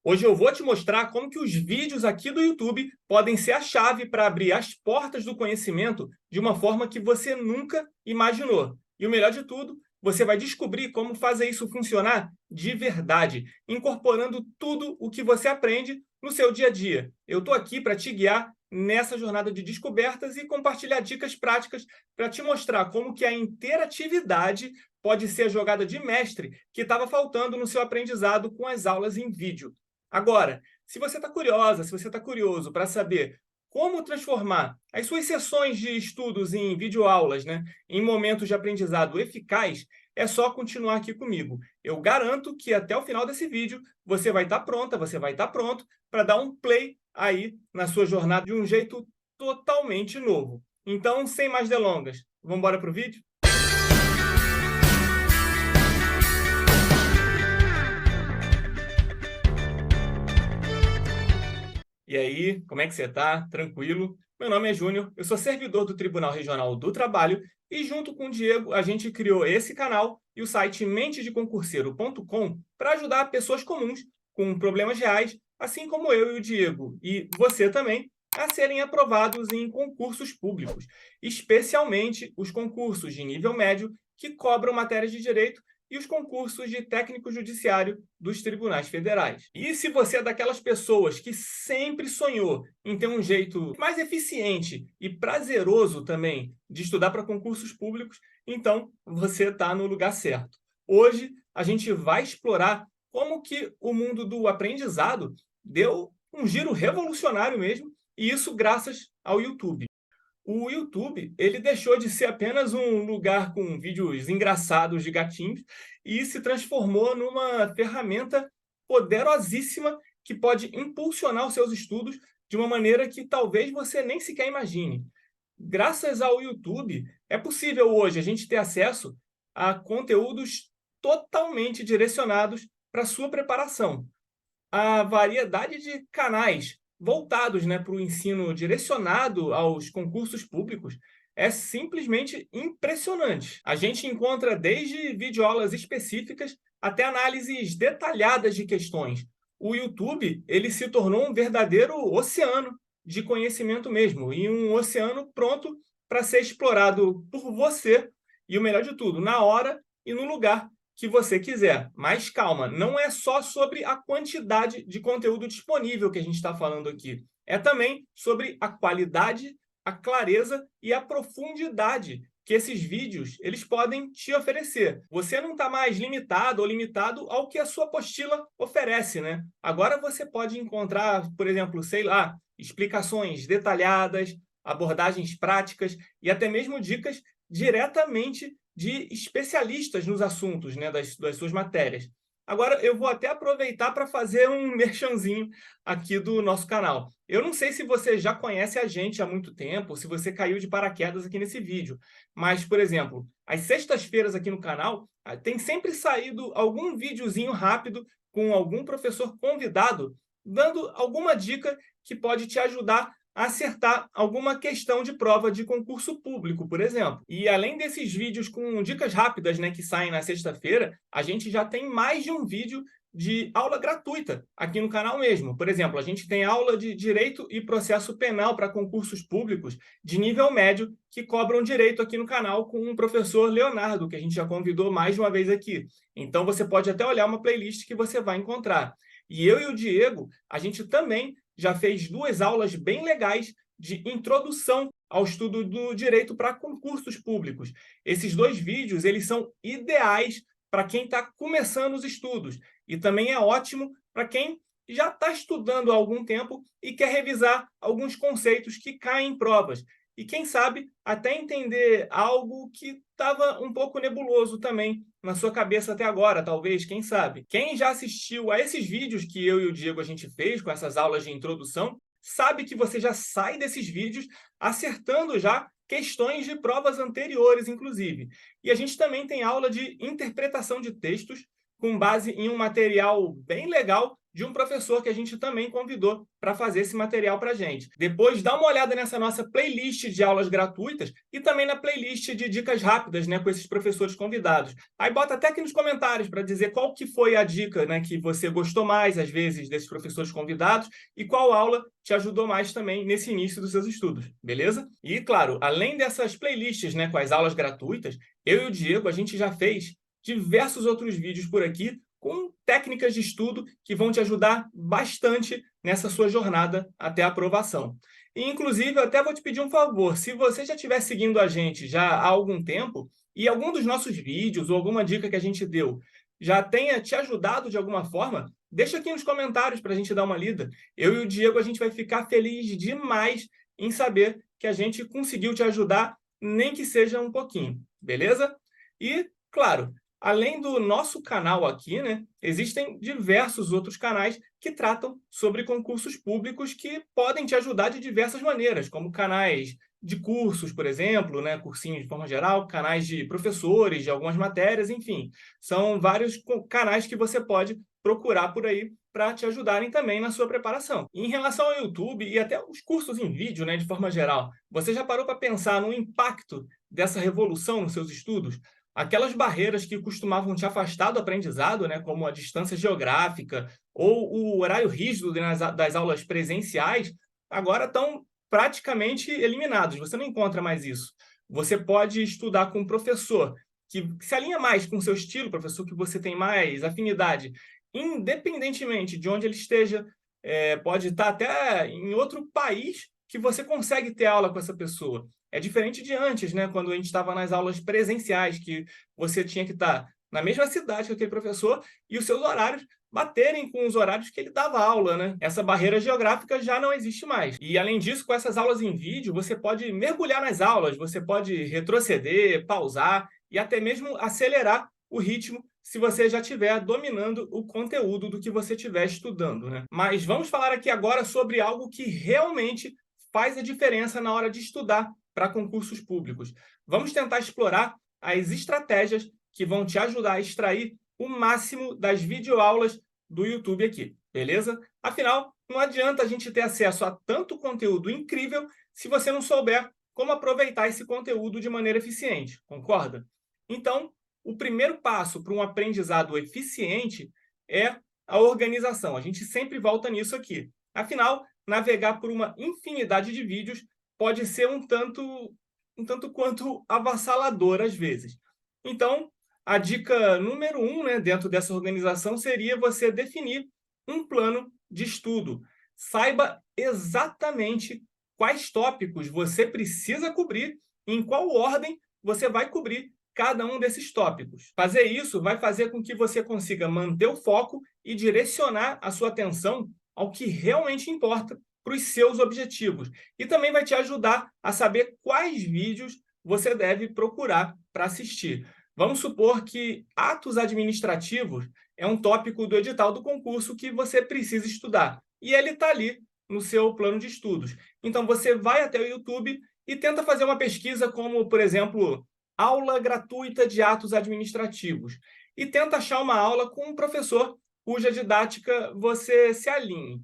Hoje eu vou te mostrar como que os vídeos aqui do YouTube podem ser a chave para abrir as portas do conhecimento de uma forma que você nunca imaginou. E o melhor de tudo, você vai descobrir como fazer isso funcionar de verdade, incorporando tudo o que você aprende no seu dia a dia. Eu estou aqui para te guiar nessa jornada de descobertas e compartilhar dicas práticas para te mostrar como que a interatividade pode ser a jogada de mestre que estava faltando no seu aprendizado com as aulas em vídeo. Agora, se você está curiosa, se você está curioso para saber como transformar as suas sessões de estudos em videoaulas, né, em momentos de aprendizado eficaz, é só continuar aqui comigo. Eu garanto que até o final desse vídeo você vai estar pronta, você vai estar pronto para dar um play aí na sua jornada de um jeito totalmente novo. Então, sem mais delongas, vamos embora para o vídeo? E aí, como é que você está? Tranquilo? Meu nome é Júnior, eu sou servidor do Tribunal Regional do Trabalho e junto com o Diego a gente criou esse canal e o site mentesdeconcurseiro.com para ajudar pessoas comuns com problemas reais, assim como eu e o Diego, e você também, a serem aprovados em concursos públicos, especialmente os concursos de nível médio que cobram matérias de direito e os concursos de técnico judiciário dos tribunais federais. E se você é daquelas pessoas que sempre sonhou em ter um jeito mais eficiente e prazeroso também de estudar para concursos públicos, então você está no lugar certo. Hoje a gente vai explorar como que o mundo do aprendizado deu um giro revolucionário mesmo, e isso graças ao YouTube. O YouTube, ele deixou de ser apenas um lugar com vídeos engraçados de gatinhos e se transformou numa ferramenta poderosíssima que pode impulsionar os seus estudos de uma maneira que talvez você nem sequer imagine. Graças ao YouTube, é possível hoje a gente ter acesso a conteúdos totalmente direcionados para a sua preparação. A variedade de canais voltados, né, para o ensino direcionado aos concursos públicos é simplesmente impressionante. A gente encontra desde videoaulas específicas até análises detalhadas de questões. O YouTube, ele se tornou um verdadeiro oceano de conhecimento mesmo, e um oceano pronto para ser explorado por você, e o melhor de tudo, na hora e no lugar que você quiser. Mas calma, não é só sobre a quantidade de conteúdo disponível que a gente está falando aqui. É também sobre a qualidade, a clareza e a profundidade que esses vídeos eles podem te oferecer. Você não está mais limitado ou limitado ao que a sua apostila oferece, né? Agora você pode encontrar, por exemplo, sei lá, explicações detalhadas, abordagens práticas e até mesmo dicas diretamente de especialistas nos assuntos, né, das suas matérias. Agora, eu vou até aproveitar para fazer um merchanzinho aqui do nosso canal. Eu não sei se você já conhece a gente há muito tempo, se você caiu de paraquedas aqui nesse vídeo, mas, por exemplo, às sextas-feiras aqui no canal, tem sempre saído algum videozinho rápido com algum professor convidado, dando alguma dica que pode te ajudar a acertar alguma questão de prova de concurso público, por exemplo. E além desses vídeos com dicas rápidas, né, que saem na sexta-feira, a gente já tem mais de um vídeo de aula gratuita aqui no canal mesmo. Por exemplo, a gente tem aula de Direito e Processo Penal para concursos públicos de nível médio que cobram direito aqui no canal com o professor Leonardo, que a gente já convidou mais de uma vez aqui. Então você pode até olhar uma playlist que você vai encontrar. E eu e o Diego, a gente também já fez duas aulas bem legais de introdução ao estudo do direito para concursos públicos. Esses dois vídeos eles são ideais para quem está começando os estudos e também é ótimo para quem já está estudando há algum tempo e quer revisar alguns conceitos que caem em provas. E quem sabe até entender algo que estava um pouco nebuloso também na sua cabeça até agora, talvez, quem sabe. Quem já assistiu a esses vídeos que eu e o Diego a gente fez com essas aulas de introdução, sabe que você já sai desses vídeos acertando já questões de provas anteriores, inclusive. E a gente também tem aula de interpretação de textos com base em um material bem legal de um professor que a gente também convidou para fazer esse material para a gente. Depois, dá uma olhada nessa nossa playlist de aulas gratuitas e também na playlist de dicas rápidas, né, com esses professores convidados. Aí bota até aqui nos comentários para dizer qual que foi a dica, né, que você gostou mais, às vezes, desses professores convidados e qual aula te ajudou mais também nesse início dos seus estudos, beleza? E, claro, além dessas playlists, né, com as aulas gratuitas, eu e o Diego, a gente já fez diversos outros vídeos por aqui com técnicas de estudo que vão te ajudar bastante nessa sua jornada até a aprovação. E, inclusive, eu até vou te pedir um favor, se você já estiver seguindo a gente já há algum tempo e algum dos nossos vídeos ou alguma dica que a gente deu já tenha te ajudado de alguma forma, deixa aqui nos comentários para a gente dar uma lida. Eu e o Diego, a gente vai ficar feliz demais em saber que a gente conseguiu te ajudar, nem que seja um pouquinho, beleza? E, claro, além do nosso canal aqui, né, existem diversos outros canais que tratam sobre concursos públicos que podem te ajudar de diversas maneiras, como canais de cursos, por exemplo, né, cursinhos de forma geral, canais de professores de algumas matérias, enfim. São vários canais que você pode procurar por aí para te ajudarem também na sua preparação. Em relação ao YouTube e até os cursos em vídeo, né, de forma geral, você já parou para pensar no impacto dessa revolução nos seus estudos? Aquelas barreiras que costumavam te afastar do aprendizado, né, como a distância geográfica ou o horário rígido das aulas presenciais, agora estão praticamente eliminados. Você não encontra mais isso. Você pode estudar com um professor que se alinha mais com o seu estilo, professor que você tem mais afinidade, independentemente de onde ele esteja, pode estar até em outro país que você consegue ter aula com essa pessoa. É diferente de antes, né? Quando a gente estava nas aulas presenciais, que você tinha que estar na mesma cidade que aquele professor e os seus horários baterem com os horários que ele dava aula, né? Essa barreira geográfica já não existe mais. E, além disso, com essas aulas em vídeo, você pode mergulhar nas aulas, você pode retroceder, pausar e até mesmo acelerar o ritmo se você já estiver dominando o conteúdo do que você estiver estudando, né? Mas vamos falar aqui agora sobre algo que realmente faz a diferença na hora de estudar para concursos públicos. Vamos tentar explorar as estratégias que vão te ajudar a extrair o máximo das videoaulas do YouTube aqui, beleza? Afinal, não adianta a gente ter acesso a tanto conteúdo incrível se você não souber como aproveitar esse conteúdo de maneira eficiente, concorda? Então, o primeiro passo para um aprendizado eficiente é a organização. A gente sempre volta nisso aqui. Afinal, navegar por uma infinidade de vídeos pode ser um tanto quanto avassalador às vezes. Então, a dica número 1, né, dentro dessa organização seria você definir um plano de estudo. Saiba exatamente quais tópicos você precisa cobrir e em qual ordem você vai cobrir cada um desses tópicos. Fazer isso vai fazer com que você consiga manter o foco e direcionar a sua atenção ao que realmente importa para os seus objetivos. E também vai te ajudar a saber quais vídeos você deve procurar para assistir. Vamos supor que atos administrativos é um tópico do edital do concurso que você precisa estudar. E ele está ali no seu plano de estudos. Então, você vai até o YouTube e tenta fazer uma pesquisa como, por exemplo, aula gratuita de atos administrativos. E tenta achar uma aula com um professor cuja didática você se alinhe.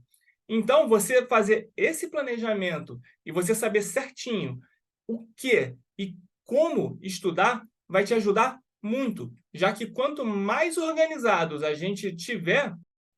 Então, você fazer esse planejamento e você saber certinho o que e como estudar vai te ajudar muito, já que quanto mais organizados a gente tiver,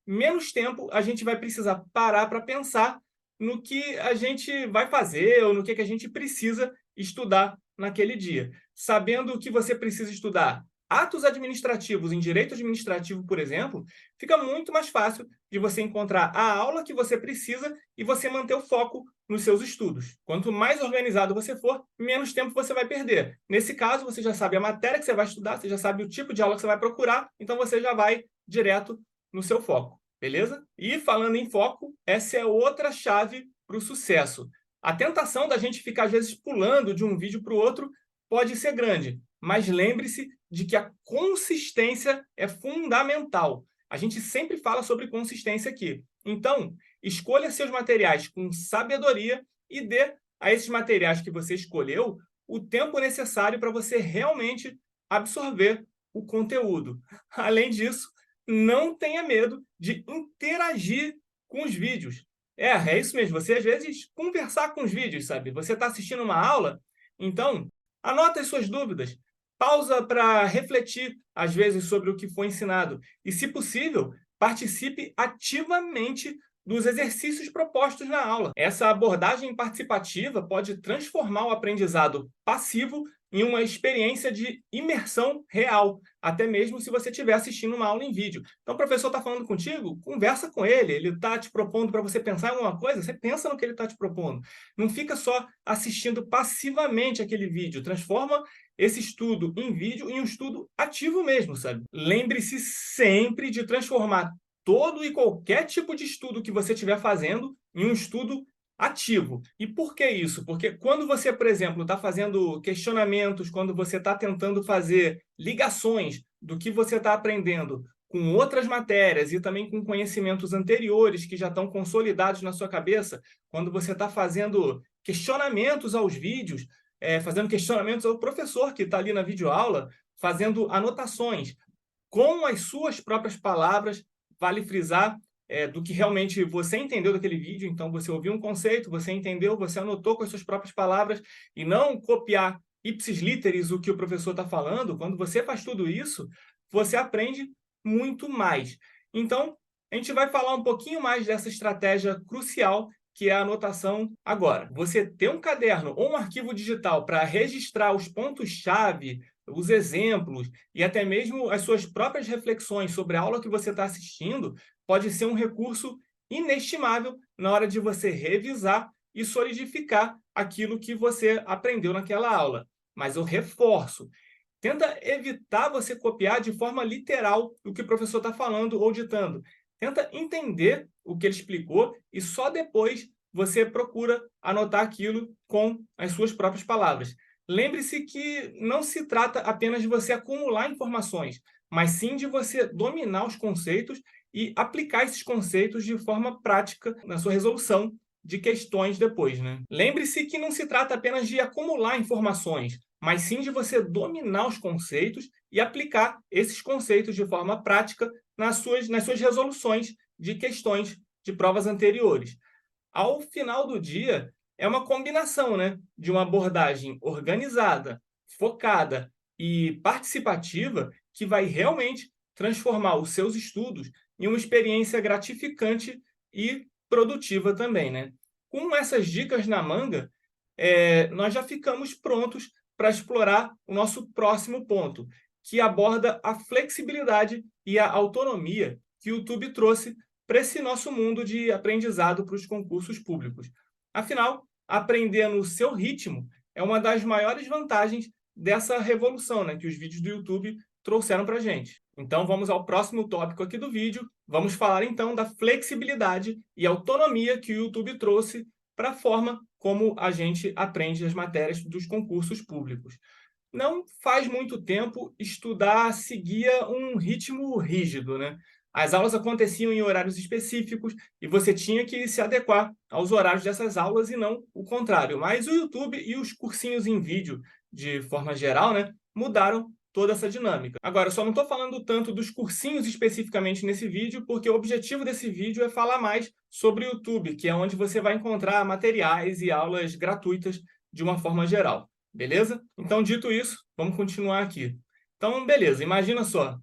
menos tempo a gente vai precisar parar para pensar no que a gente vai fazer ou no que a gente precisa estudar naquele dia. Sabendo o que você precisa estudar atos administrativos em direito administrativo, por exemplo, fica muito mais fácil de você encontrar a aula que você precisa e você manter o foco nos seus estudos. Quanto mais organizado você for, menos tempo você vai perder. Nesse caso, você já sabe a matéria que você vai estudar, você já sabe o tipo de aula que você vai procurar, então você já vai direto no seu foco, beleza? E falando em foco, essa é outra chave para o sucesso. A tentação da gente ficar, às vezes, pulando de um vídeo para o outro pode ser grande, mas lembre-se de que a consistência é fundamental. A gente sempre fala sobre consistência aqui. Então, escolha seus materiais com sabedoria e dê a esses materiais que você escolheu o tempo necessário para você realmente absorver o conteúdo. Além disso, não tenha medo de interagir com os vídeos. É isso mesmo, você às vezes conversar com os vídeos, sabe? Você está assistindo uma aula, então anota as suas dúvidas, pausa para refletir, às vezes, sobre o que foi ensinado e, se possível, participe ativamente dos exercícios propostos na aula. Essa abordagem participativa pode transformar o aprendizado passivo em uma experiência de imersão real, até mesmo se você estiver assistindo uma aula em vídeo. Então, o professor está falando contigo, conversa com ele está te propondo para você pensar em alguma coisa, você pensa no que ele está te propondo. Não fica só assistindo passivamente aquele vídeo, transforma esse estudo em vídeo em um estudo ativo mesmo, sabe? Lembre-se sempre de transformar todo e qualquer tipo de estudo que você estiver fazendo em um estudo ativo. E por que isso? Porque quando você, por exemplo, está fazendo questionamentos, quando você está tentando fazer ligações do que você está aprendendo com outras matérias e também com conhecimentos anteriores que já estão consolidados na sua cabeça, quando você está fazendo questionamentos aos vídeos, fazendo questionamentos ao professor que está ali na videoaula, fazendo anotações com as suas próprias palavras, vale frisar, do que realmente você entendeu daquele vídeo. Então, você ouviu um conceito, você entendeu, você anotou com as suas próprias palavras, e não copiar ipsis literis o que o professor está falando. Quando você faz tudo isso, você aprende muito mais. Então, a gente vai falar um pouquinho mais dessa estratégia crucial, que é a anotação agora. Você ter um caderno ou um arquivo digital para registrar os pontos-chave, os exemplos e até mesmo as suas próprias reflexões sobre a aula que você está assistindo pode ser um recurso inestimável na hora de você revisar e solidificar aquilo que você aprendeu naquela aula. Mas eu reforço, tenta evitar você copiar de forma literal o que o professor está falando ou ditando. Tenta entender o que ele explicou e só depois você procura anotar aquilo com as suas próprias palavras. Lembre-se que não se trata apenas de você acumular informações, mas sim de você dominar os conceitos e aplicar esses conceitos de forma prática na sua resolução de questões depois, né? Lembre-se que não se trata apenas de acumular informações, mas sim de você dominar os conceitos e aplicar esses conceitos de forma prática nas suas resoluções de questões de provas anteriores. Ao final do dia, é uma combinação, né, de uma abordagem organizada, focada e participativa que vai realmente transformar os seus estudos em uma experiência gratificante e produtiva também, né? Com essas dicas na manga, nós já ficamos prontos para explorar o nosso próximo ponto, que aborda a flexibilidade e a autonomia que o YouTube trouxe para esse nosso mundo de aprendizado para os concursos públicos. Afinal, aprender no seu ritmo é uma das maiores vantagens dessa revolução, né, que os vídeos do YouTube trouxeram para a gente. Então, vamos ao próximo tópico aqui do vídeo. Vamos falar, então, da flexibilidade e autonomia que o YouTube trouxe para a forma como a gente aprende as matérias dos concursos públicos. Não faz muito tempo, estudar seguia um ritmo rígido, né? As aulas aconteciam em horários específicos e você tinha que se adequar aos horários dessas aulas e não o contrário. Mas o YouTube e os cursinhos em vídeo, de forma geral, né, mudaram toda essa dinâmica. Agora, eu só não estou falando tanto dos cursinhos especificamente nesse vídeo, porque o objetivo desse vídeo é falar mais sobre o YouTube, que é onde você vai encontrar materiais e aulas gratuitas de uma forma geral. Beleza? Então, dito isso, vamos continuar aqui. Então, beleza, imagina só.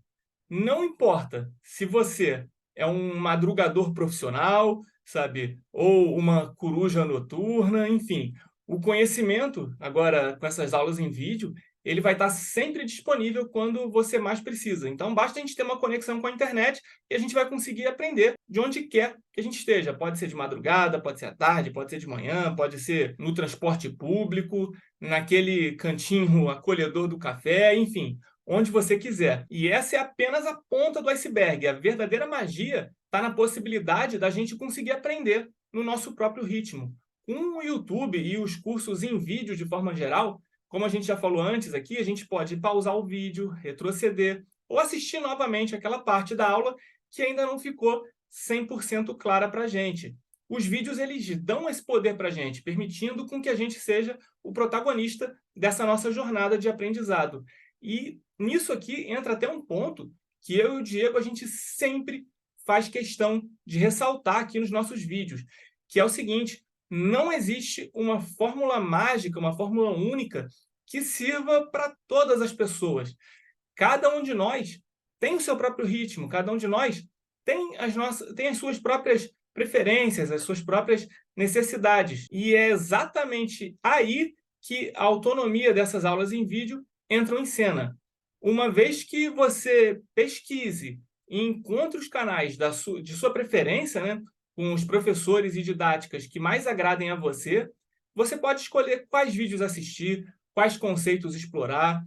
Não importa se você é um madrugador profissional, sabe, ou uma coruja noturna, enfim, o conhecimento, agora com essas aulas em vídeo, ele vai estar sempre disponível quando você mais precisa. Então, basta a gente ter uma conexão com a internet e a gente vai conseguir aprender de onde quer que a gente esteja. Pode ser de madrugada, pode ser à tarde, pode ser de manhã, pode ser no transporte público, naquele cantinho acolhedor do café, enfim, onde você quiser. E essa é apenas a ponta do iceberg. A verdadeira magia está na possibilidade da gente conseguir aprender no nosso próprio ritmo. Com o YouTube e os cursos em vídeo de forma geral, como a gente já falou antes aqui, a gente pode pausar o vídeo, retroceder ou assistir novamente aquela parte da aula que ainda não ficou 100% clara para a gente. Os vídeos eles dão esse poder para a gente, permitindo com que a gente seja o protagonista dessa nossa jornada de aprendizado. E nisso aqui entra até um ponto que eu e o Diego a gente sempre faz questão de ressaltar aqui nos nossos vídeos, que é o seguinte: não existe uma fórmula mágica, uma fórmula única que sirva para todas as pessoas. Cada um de nós tem o seu próprio ritmo, cada um de nós tem as suas próprias preferências, as suas próprias necessidades. E é exatamente aí que a autonomia dessas aulas em vídeo entra em cena. Uma vez que você pesquise e encontre os canais de sua preferência, né, com os professores e didáticas que mais agradem a você, você pode escolher quais vídeos assistir, quais conceitos explorar,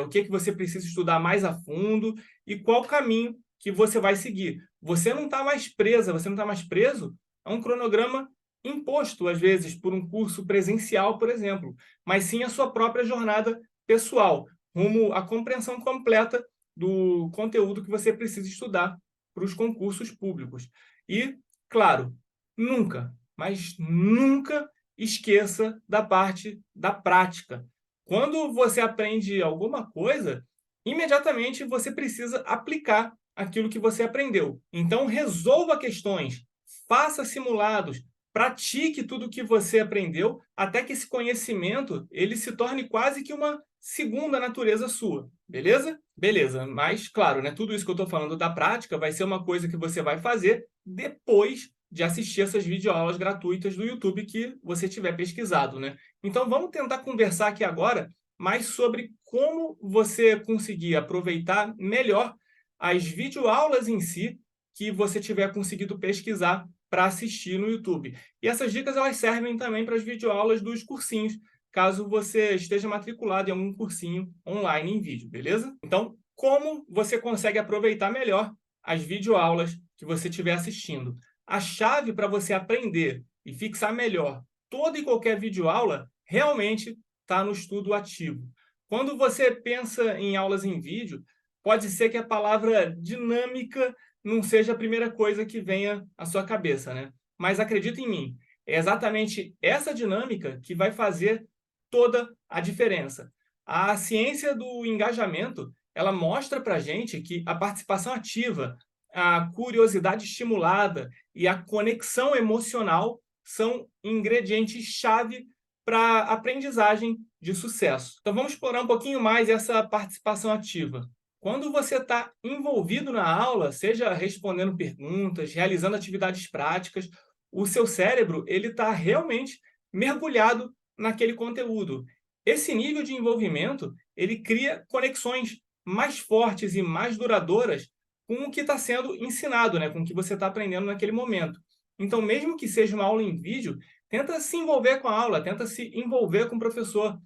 o que você precisa estudar mais a fundo e qual caminho que você vai seguir. Você não está mais presa, você não está mais preso a um cronograma imposto, às vezes, por um curso presencial, por exemplo, mas sim a sua própria jornada pessoal, rumo à compreensão completa do conteúdo que você precisa estudar para os concursos públicos. E, claro, nunca, mas nunca esqueça da parte da prática. Quando você aprende alguma coisa, imediatamente você precisa aplicar aquilo que você aprendeu. Então, resolva questões, faça simulados, pratique tudo o que você aprendeu, até que esse conhecimento ele se torne quase que uma segunda natureza sua. Beleza? Beleza, mas claro, né, tudo isso que eu estou falando da prática vai ser uma coisa que você vai fazer depois de assistir essas videoaulas gratuitas do YouTube que você tiver pesquisado, né? Então vamos tentar conversar aqui agora mais sobre como você conseguir aproveitar melhor as videoaulas em si que você tiver conseguido pesquisar para assistir no YouTube. E essas dicas elas servem também para as videoaulas dos cursinhos, caso você esteja matriculado em algum cursinho online em vídeo, beleza? Então, como você consegue aproveitar melhor as videoaulas que você estiver assistindo? A chave para você aprender e fixar melhor toda e qualquer videoaula realmente está no estudo ativo. Quando você pensa em aulas em vídeo, pode ser que a palavra dinâmica não seja a primeira coisa que venha à sua cabeça, né? Mas acredita em mim, é exatamente essa dinâmica que vai fazer toda a diferença. A ciência do engajamento, ela mostra para a gente que a participação ativa, a curiosidade estimulada e a conexão emocional são ingredientes-chave para a aprendizagem de sucesso. Então vamos explorar um pouquinho mais essa participação ativa. Quando você está envolvido na aula, seja respondendo perguntas, realizando atividades práticas, o seu cérebro ele está realmente mergulhado naquele conteúdo. Esse nível de envolvimento ele cria conexões mais fortes e mais duradouras com o que está sendo ensinado, né? Com o que você está aprendendo naquele momento. Então, mesmo que seja uma aula em vídeo, tenta se envolver com a aula, tenta se envolver com o professor.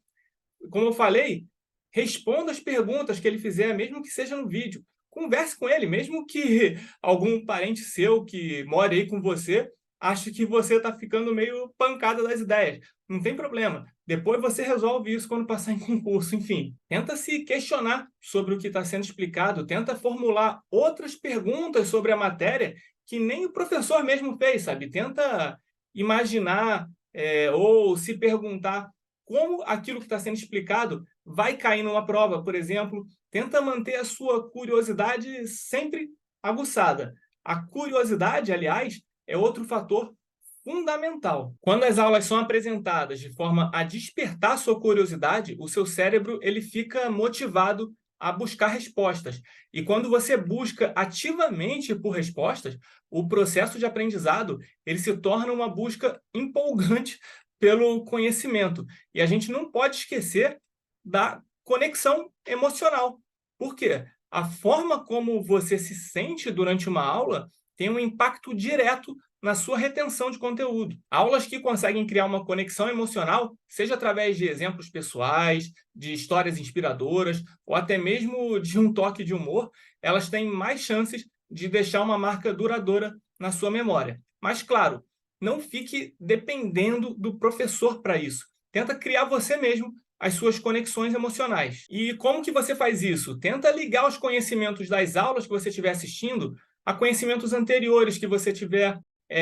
Como eu falei, responda as perguntas que ele fizer, mesmo que seja no vídeo. Converse com ele, mesmo que algum parente seu que mora aí com você ache que você está ficando meio pancada das ideias. Não tem problema. Depois você resolve isso quando passar em concurso. Enfim, tenta se questionar sobre o que está sendo explicado, tenta formular outras perguntas sobre a matéria que nem o professor mesmo fez, sabe? Tenta imaginar ou se perguntar como aquilo que está sendo explicado vai cair numa prova, por exemplo. Tenta manter a sua curiosidade sempre aguçada. A curiosidade, aliás, é outro fator fundamental. Quando as aulas são apresentadas de forma a despertar sua curiosidade, o seu cérebro ele fica motivado a buscar respostas. E quando você busca ativamente por respostas, o processo de aprendizado ele se torna uma busca empolgante pelo conhecimento. E a gente não pode esquecer da conexão emocional. Por quê? A forma como você se sente durante uma aula tem um impacto direto na sua retenção de conteúdo. Aulas que conseguem criar uma conexão emocional, seja através de exemplos pessoais, de histórias inspiradoras, ou até mesmo de um toque de humor, elas têm mais chances de deixar uma marca duradoura na sua memória. Mas, claro, não fique dependendo do professor para isso. Tenta criar você mesmo as suas conexões emocionais. E como que você faz isso? Tenta ligar os conhecimentos das aulas que você estiver assistindo a conhecimentos anteriores que você tiver.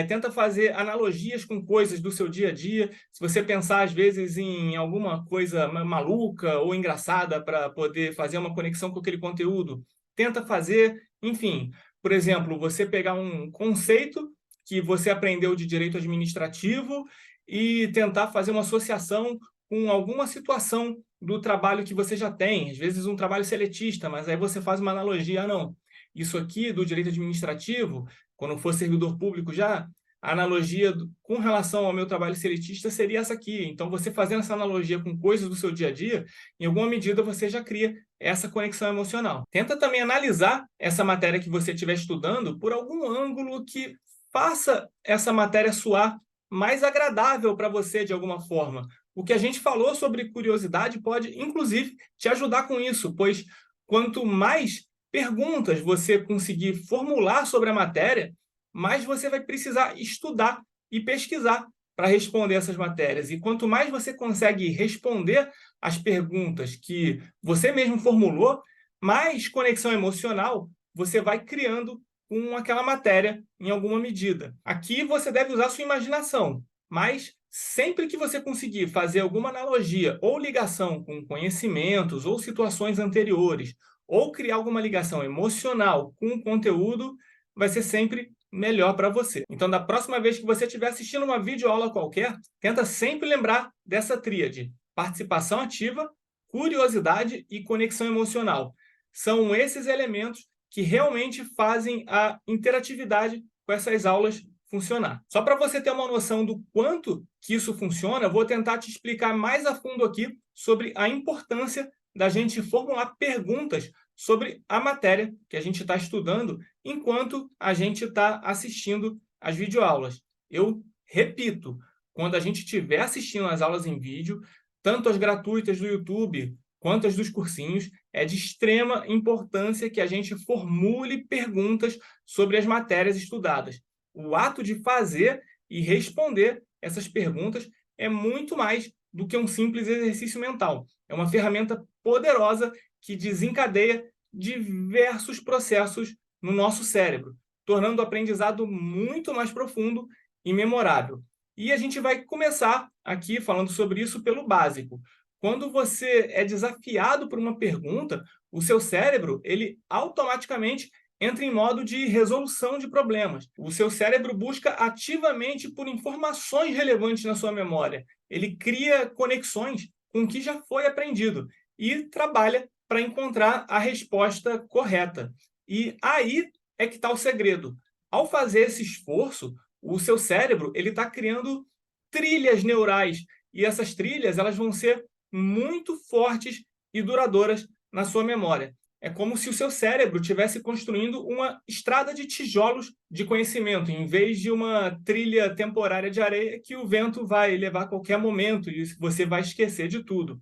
Tenta fazer analogias com coisas do seu dia a dia. Se você pensar, às vezes, em alguma coisa maluca ou engraçada para poder fazer uma conexão com aquele conteúdo, tenta fazer, enfim. Por exemplo, você pegar um conceito que você aprendeu de direito administrativo e tentar fazer uma associação com alguma situação do trabalho que você já tem, às vezes um trabalho seletista, mas aí você faz uma analogia, não, isso aqui do direito administrativo, quando for servidor público já, a analogia com relação ao meu trabalho seletista seria essa aqui. Então, você fazendo essa analogia com coisas do seu dia a dia, em alguma medida você já cria essa conexão emocional. Tenta também analisar essa matéria que você estiver estudando por algum ângulo que faça essa matéria soar mais agradável para você de alguma forma. O que a gente falou sobre curiosidade pode, inclusive, te ajudar com isso, pois quanto mais perguntas você conseguir formular sobre a matéria, mais você vai precisar estudar e pesquisar para responder essas matérias. E quanto mais você consegue responder as perguntas que você mesmo formulou, mais conexão emocional você vai criando com aquela matéria em alguma medida. Aqui você deve usar sua imaginação, mas sempre que você conseguir fazer alguma analogia ou ligação com conhecimentos ou situações anteriores, ou criar alguma ligação emocional com o conteúdo, vai ser sempre melhor para você. Então, da próxima vez que você estiver assistindo uma videoaula qualquer, tenta sempre lembrar dessa tríade: participação ativa, curiosidade e conexão emocional. São esses elementos que realmente fazem a interatividade com essas aulas funcionar. Só para você ter uma noção do quanto que isso funciona, eu vou tentar te explicar mais a fundo aqui sobre a importância da gente formular perguntas sobre a matéria que a gente está estudando enquanto a gente está assistindo as videoaulas. Eu repito, quando a gente estiver assistindo as aulas em vídeo, tanto as gratuitas do YouTube quanto as dos cursinhos, é de extrema importância que a gente formule perguntas sobre as matérias estudadas. O ato de fazer e responder essas perguntas é muito mais do que um simples exercício mental. É uma ferramenta poderosa que desencadeia diversos processos no nosso cérebro, tornando o aprendizado muito mais profundo e memorável. E a gente vai começar aqui falando sobre isso pelo básico. Quando você é desafiado por uma pergunta, o seu cérebro, ele automaticamente entra em modo de resolução de problemas. O seu cérebro busca ativamente por informações relevantes na sua memória. Ele cria conexões com o que já foi aprendido e trabalha para encontrar a resposta correta. E aí é que está o segredo. Ao fazer esse esforço, o seu cérebro ele está criando trilhas neurais, e essas trilhas elas vão ser muito fortes e duradouras na sua memória. É como se o seu cérebro estivesse construindo uma estrada de tijolos de conhecimento, em vez de uma trilha temporária de areia que o vento vai levar a qualquer momento e você vai esquecer de tudo.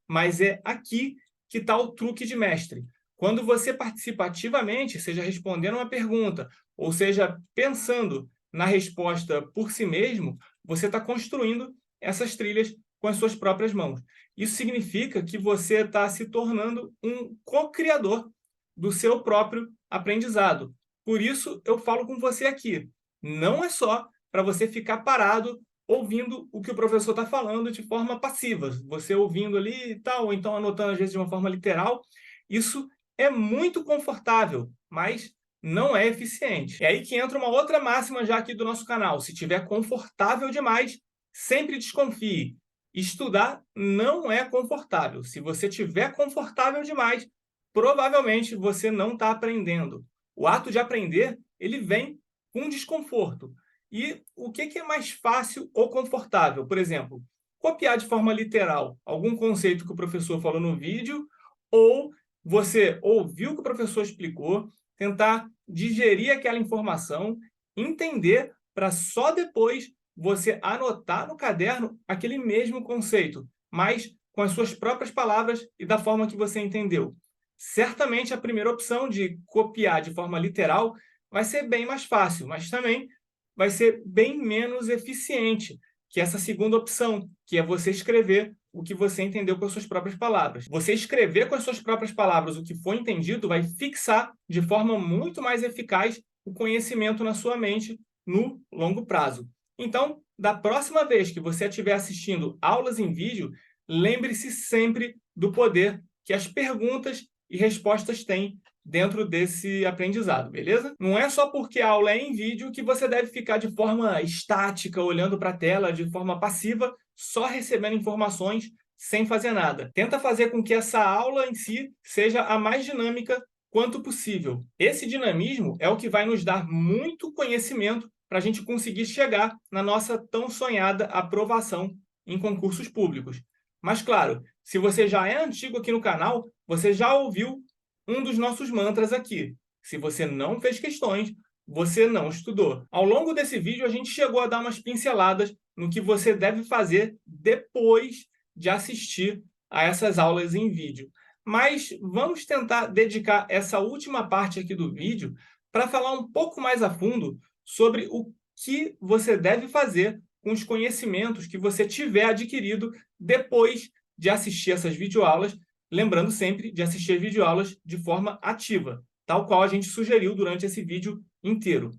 Mas é aqui que está o truque de mestre. Quando você participa ativamente, seja respondendo uma pergunta, ou seja pensando na resposta por si mesmo, você está construindo essas trilhas com as suas próprias mãos. Isso significa que você está se tornando um co-criador do seu próprio aprendizado. Por isso, eu falo com você aqui. Não é só para você ficar parado ouvindo o que o professor está falando de forma passiva. Você ouvindo ali e tal, ou então anotando às vezes de uma forma literal. Isso é muito confortável, mas não é eficiente. É aí que entra uma outra máxima já aqui do nosso canal. Se tiver confortável demais, sempre desconfie. Estudar não é confortável. Se você estiver confortável demais, provavelmente você não está aprendendo. O ato de aprender, ele vem com desconforto. E o que é mais fácil ou confortável? Por exemplo, copiar de forma literal algum conceito que o professor falou no vídeo, ou você ouvir o que o professor explicou, tentar digerir aquela informação, entender para só depois você anotar no caderno aquele mesmo conceito, mas com as suas próprias palavras e da forma que você entendeu. Certamente a primeira opção de copiar de forma literal vai ser bem mais fácil, mas também vai ser bem menos eficiente que essa segunda opção, que é você escrever o que você entendeu com as suas próprias palavras. Você escrever com as suas próprias palavras o que foi entendido vai fixar de forma muito mais eficaz o conhecimento na sua mente no longo prazo. Então, da próxima vez que você estiver assistindo aulas em vídeo, lembre-se sempre do poder que as perguntas e respostas têm dentro desse aprendizado, beleza? Não é só porque a aula é em vídeo que você deve ficar de forma estática, olhando para a tela, de forma passiva, só recebendo informações sem fazer nada. Tenta fazer com que essa aula em si seja a mais dinâmica quanto possível. Esse dinamismo é o que vai nos dar muito conhecimento para a gente conseguir chegar na nossa tão sonhada aprovação em concursos públicos. Mas, claro, se você já é antigo aqui no canal, você já ouviu um dos nossos mantras aqui. Se você não fez questões, você não estudou. Ao longo desse vídeo, a gente chegou a dar umas pinceladas no que você deve fazer depois de assistir a essas aulas em vídeo. Mas vamos tentar dedicar essa última parte aqui do vídeo para falar um pouco mais a fundo sobre o que você deve fazer com os conhecimentos que você tiver adquirido depois de assistir essas videoaulas, lembrando sempre de assistir videoaulas de forma ativa, tal qual a gente sugeriu durante esse vídeo inteiro.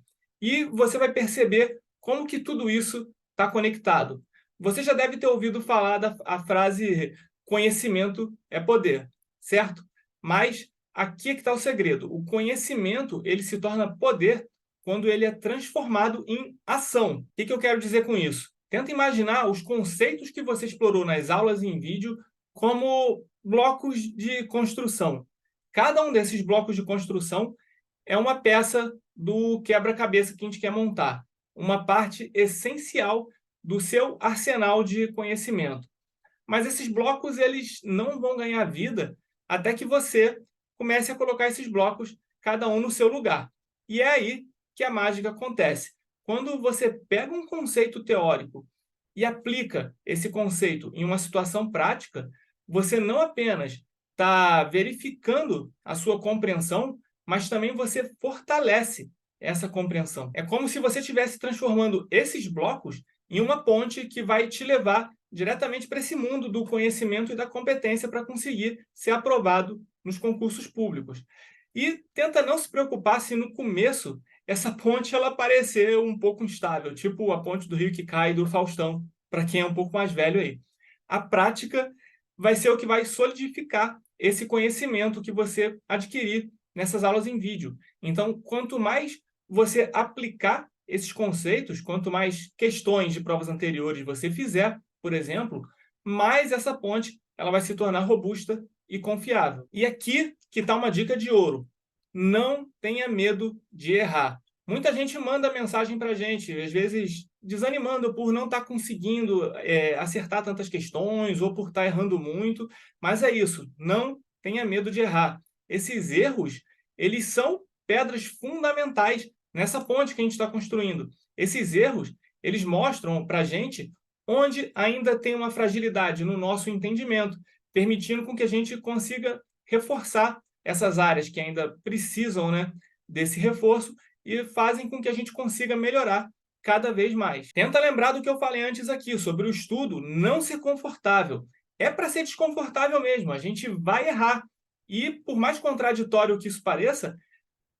E você vai perceber como que tudo isso está conectado. Você já deve ter ouvido falar a frase conhecimento é poder, certo? Mas aqui é que está o segredo. O conhecimento ele se torna poder quando ele é transformado em ação. O que eu quero dizer com isso? Tenta imaginar os conceitos que você explorou nas aulas em vídeo como blocos de construção. Cada um desses blocos de construção é uma peça do quebra-cabeça que a gente quer montar, uma parte essencial do seu arsenal de conhecimento. Mas esses blocos eles não vão ganhar vida até que você comece a colocar esses blocos, cada um no seu lugar. E é aí que a mágica acontece. Quando você pega um conceito teórico e aplica esse conceito em uma situação prática, você não apenas está verificando a sua compreensão, mas também você fortalece essa compreensão. É como se você estivesse transformando esses blocos em uma ponte que vai te levar diretamente para esse mundo do conhecimento e da competência para conseguir ser aprovado nos concursos públicos. E tenta não se preocupar se no começo essa ponte ela parecer um pouco instável, tipo a ponte do Rio que cai do Faustão, para quem é um pouco mais velho aí. A prática vai ser o que vai solidificar esse conhecimento que você adquirir nessas aulas em vídeo. Então, quanto mais você aplicar esses conceitos, quanto mais questões de provas anteriores você fizer, por exemplo, mais essa ponte ela vai se tornar robusta e confiável. E aqui que está uma dica de ouro. Não tenha medo de errar. Muita gente manda mensagem para a gente, às vezes desanimando por não estar conseguindo acertar tantas questões ou por estar errando muito, mas é isso, não tenha medo de errar. Esses erros, eles são pedras fundamentais nessa ponte que a gente está construindo. Esses erros, eles mostram para a gente onde ainda tem uma fragilidade no nosso entendimento, permitindo com que a gente consiga reforçar essas áreas que ainda precisam, né, desse reforço e fazem com que a gente consiga melhorar cada vez mais. Tenta lembrar do que eu falei antes aqui, sobre o estudo não ser confortável. É para ser desconfortável mesmo, a gente vai errar. E, por mais contraditório que isso pareça,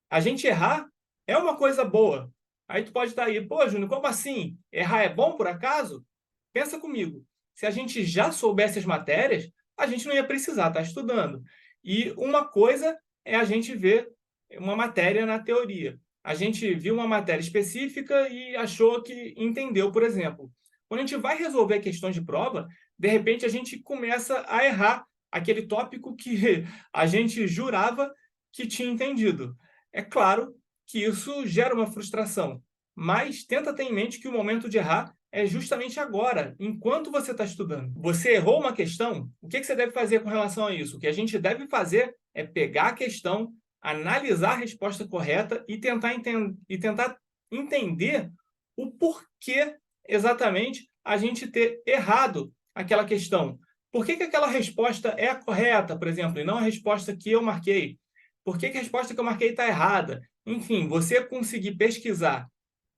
a gente errar é uma coisa boa. Aí tu pode estar aí, pô, Júnior, como assim? Errar é bom por acaso? Pensa comigo, se a gente já soubesse as matérias, a gente não ia precisar estar estudando. E uma coisa é a gente ver uma matéria na teoria. A gente viu uma matéria específica e achou que entendeu, por exemplo. Quando a gente vai resolver questões de prova, de repente a gente começa a errar aquele tópico que a gente jurava que tinha entendido. É claro que isso gera uma frustração, mas tenta ter em mente que o momento de errar é justamente agora, enquanto você está estudando. Você errou uma questão, o que você deve fazer com relação a isso? O que a gente deve fazer é pegar a questão, analisar a resposta correta e tentar entender o porquê exatamente a gente ter errado aquela questão. Por que aquela resposta é a correta, por exemplo, e não a resposta que eu marquei? Por que a resposta que eu marquei está errada? Enfim, você conseguir pesquisar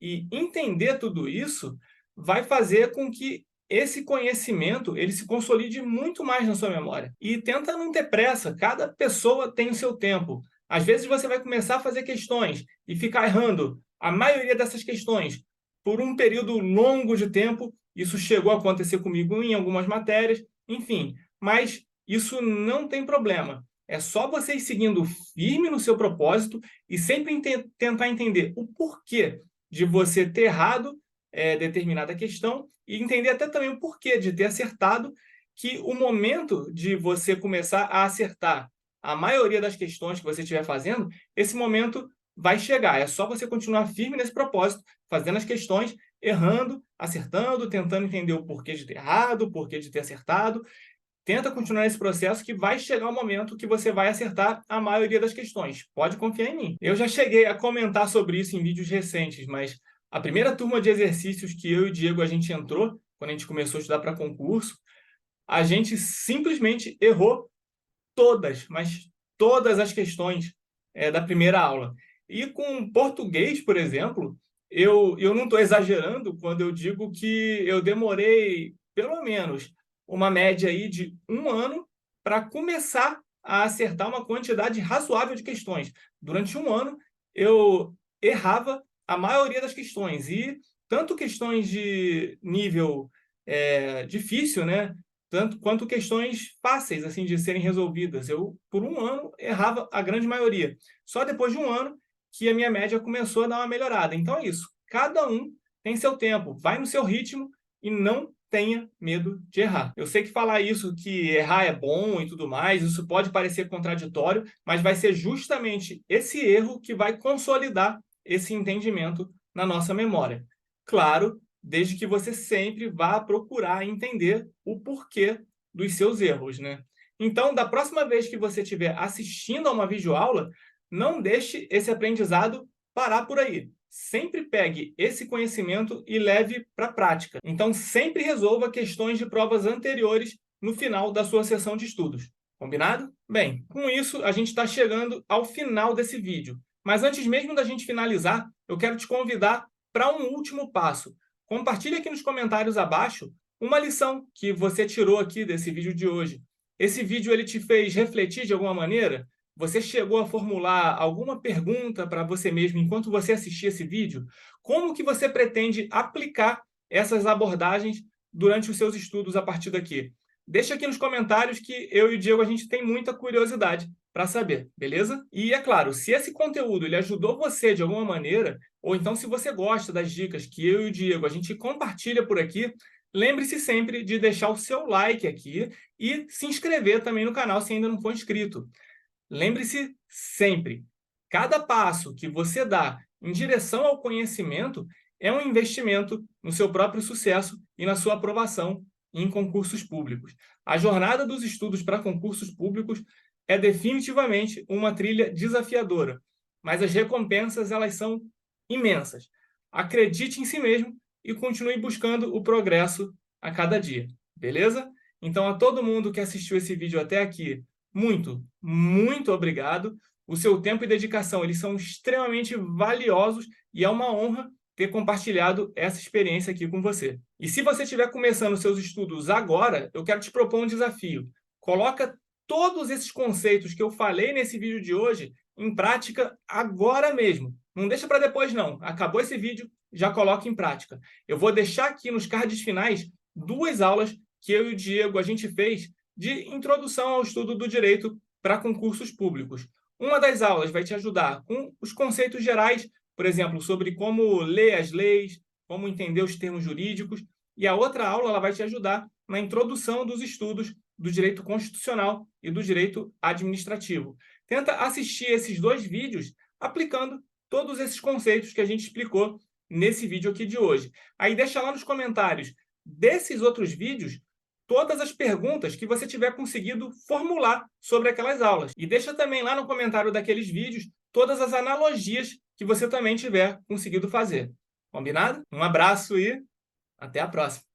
e entender tudo isso vai fazer com que esse conhecimento ele se consolide muito mais na sua memória. E tenta não ter pressa, cada pessoa tem o seu tempo. Às vezes você vai começar a fazer questões e ficar errando a maioria dessas questões por um período longo de tempo. Isso chegou a acontecer comigo em algumas matérias, enfim, mas isso não tem problema. É só você ir seguindo firme no seu propósito e sempre tentar entender o porquê de você ter errado determinada questão e entender até também o porquê de ter acertado, que o momento de você começar a acertar a maioria das questões que você estiver fazendo, esse momento vai chegar. É só você continuar firme nesse propósito, fazendo as questões, errando, acertando, tentando entender o porquê de ter errado, o porquê de ter acertado. Tenta continuar esse processo que vai chegar o momento que você vai acertar a maioria das questões. Pode confiar em mim. Eu já cheguei a comentar sobre isso em vídeos recentes, mas a primeira turma de exercícios que eu e o Diego a gente entrou, quando a gente começou a estudar para concurso, a gente simplesmente errou todas, mas todas as questões da primeira aula. E com português, por exemplo, eu não estou exagerando quando eu digo que eu demorei pelo menos uma média aí de 1 ano para começar a acertar uma quantidade razoável de questões. Durante 1 ano, eu errava a maioria das questões, e tanto questões de nível difícil, né? Tanto quanto questões fáceis assim de serem resolvidas. Eu, por 1 ano, errava a grande maioria. Só depois de 1 ano que a minha média começou a dar uma melhorada. Então é isso. Cada um tem seu tempo. Vai no seu ritmo e não tenha medo de errar. Eu sei que falar isso, que errar é bom e tudo mais, isso pode parecer contraditório, mas vai ser justamente esse erro que vai consolidar esse entendimento na nossa memória. Claro, desde que você sempre vá procurar entender o porquê dos seus erros, né? Então, da próxima vez que você estiver assistindo a uma videoaula, não deixe esse aprendizado parar por aí. Sempre pegue esse conhecimento e leve para a prática. Então, sempre resolva questões de provas anteriores no final da sua sessão de estudos. Combinado? Bem, com isso, a gente está chegando ao final desse vídeo. Mas antes mesmo da gente finalizar, eu quero te convidar para um último passo. Compartilhe aqui nos comentários abaixo uma lição que você tirou aqui desse vídeo de hoje. Esse vídeo ele te fez refletir de alguma maneira? Você chegou a formular alguma pergunta para você mesmo enquanto você assistia esse vídeo? Como que você pretende aplicar essas abordagens durante os seus estudos a partir daqui? Deixa aqui nos comentários que eu e o Diego a gente tem muita curiosidade para saber, beleza? E é claro, se esse conteúdo ele ajudou você de alguma maneira, ou então se você gosta das dicas que eu e o Diego a gente compartilha por aqui, lembre-se sempre de deixar o seu like aqui e se inscrever também no canal se ainda não for inscrito. Lembre-se sempre, cada passo que você dá em direção ao conhecimento é um investimento no seu próprio sucesso e na sua aprovação em concursos públicos. A jornada dos estudos para concursos públicos é definitivamente uma trilha desafiadora, mas as recompensas elas são imensas. Acredite em si mesmo e continue buscando o progresso a cada dia, beleza? Então, a todo mundo que assistiu esse vídeo até aqui, muito obrigado. O seu tempo e dedicação, eles são extremamente valiosos e é uma honra ter compartilhado essa experiência aqui com você. E se você estiver começando seus estudos agora, eu quero te propor um desafio. Coloca todos esses conceitos que eu falei nesse vídeo de hoje em prática agora mesmo. Não deixa para depois, não. Acabou esse vídeo, já coloca em prática. Eu vou deixar aqui nos cards finais 2 aulas que eu e o Diego a gente fez de introdução ao estudo do direito para concursos públicos. Uma das aulas vai te ajudar com os conceitos gerais, por exemplo, sobre como ler as leis, como entender os termos jurídicos, e a outra aula ela vai te ajudar na introdução dos estudos do direito constitucional e do direito administrativo. Tenta assistir esses 2 vídeos aplicando todos esses conceitos que a gente explicou nesse vídeo aqui de hoje. Aí deixa lá nos comentários desses outros vídeos todas as perguntas que você tiver conseguido formular sobre aquelas aulas. E deixa também lá no comentário daqueles vídeos todas as analogias que você também tiver conseguido fazer. Combinado? Um abraço e até a próxima!